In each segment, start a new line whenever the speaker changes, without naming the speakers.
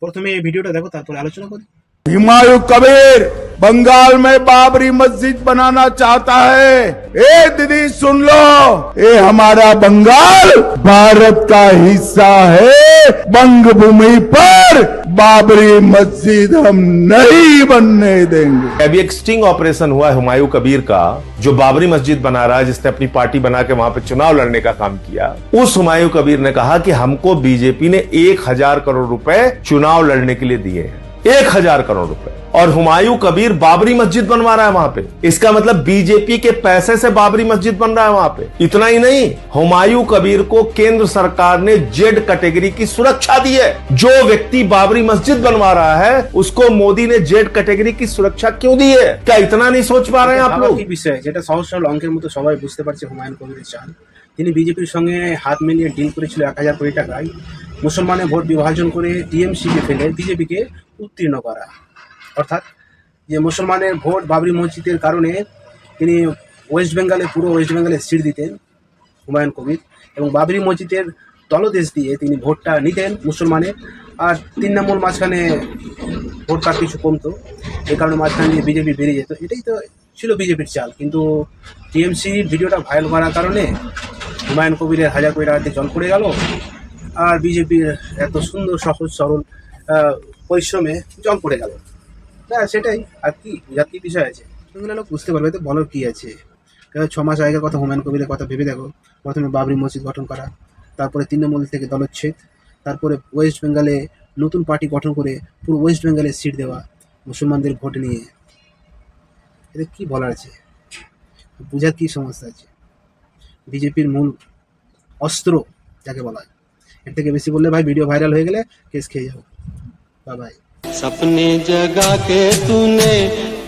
প্রথমে এই ভিডিওটা দেখো, তারপরে আলোচনা করি।
हुमायूं कबीर बंगाल में बाबरी मस्जिद बनाना चाहता है। ए दीदी सुन लो, ये हमारा बंगाल भारत का हिस्सा है। बंग भूमि पर बाबरी मस्जिद हम नहीं बनने देंगे।
अभी एक स्टिंग ऑपरेशन हुआ है हुमायूं कबीर का, जो बाबरी मस्जिद बना रहा है, जिसने अपनी पार्टी बना के वहां पे चुनाव लड़ने का काम किया। उस हुमायूं कबीर ने कहा कि हमको बीजेपी ने 1000 करोड़ रुपए चुनाव लड़ने के लिए दिए हैं, 1000 करोड़ रुपए, और हुमायूं कबीर बाबरी मस्जिद बनवा रहा है वहां पे। इसका मतलब बीजेपी के पैसे से बाबरी मस्जिद बन रहा है वहां पे। इतना ही नहीं, हुमायूं कबीर को केंद्र सरकार ने जेड कैटेगरी की सुरक्षा दी है। जो व्यक्ति बाबरी मस्जिद बनवा रहा है उसको मोदी ने जेड कैटेगरी की सुरक्षा क्यों दी है? क्या इतना नहीं सोच पा रहे हैं आप लोग?
কি বিষয় যেটা সহজ সরল অঙ্কের মতো সবাই বুঝতে পারছে, হুমায়ুন কবিরের চাল। তিনি বিজেপির সঙ্গে হাত মিলিয়ে ডিল করেছিল 1000 কোটি টাকায় মুসলমানের ভোট বিভাজন করে টিএমসিকে ফেলে বিজেপিকে উত্তীর্ণ করা। অর্থাৎ যে মুসলমানের ভোট বাবরি মসজিদের কারণে তিনি ওয়েস্ট বেঙ্গলে, পুরো ওয়েস্ট বেঙ্গলে সিট দিতেন হুমায়ুন কবির, এবং বাবরি মসজিদের তলদেশ দিয়ে তিনি ভোটটা নিতেন মুসলমানের। আর 3 নম্বর মাঝখানে ভোটটা কিছু কমতো, এই কারণে মাঝখানে দিয়ে বিজেপি বেরিয়ে যেত। এটাই তো ছিল বিজেপির চাল। কিন্তু টিএমসির ভিডিওটা ভাইরাল করার কারণে হুমায়ুন কবিরের 1000 কোটি টাকা দিয়ে জল পড়ে গেল, আর বিজেপির এত সুন্দর সহজ সরল পরিশ্রমে জল পড়ে গেল। হ্যাঁ, সেটাই। আর কি বুঝার কি বিষয় আছে? সেগুলো লোক বুঝতে পারবে, তো বলার কি আছে? 6 মাস আগের কথা, হুমায়ুন কবিরের কথা ভেবে দেখো। প্রথমে বাবরি মসজিদ গঠন করা, তারপরে তৃণমূল থেকে দলচ্ছেদ, তারপরে ওয়েস্ট বেঙ্গলে নতুন পার্টি গঠন করে পুরো ওয়েস্ট বেঙ্গলে সিট দেওয়া মুসলমানদের ভোট নিয়ে। এতে কি বলার আছে? বুঝার কি সমস্যা আছে? বিজেপির মূল অস্ত্র যাকে বলা হয়, এর থেকে বেশি বললে ভাই ভিডিও ভাইরাল হয়ে গেলে কেস খেয়ে যাবো। বাই।
सपने जगा के तूने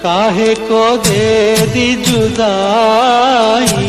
काहे को दे दी जुदाई।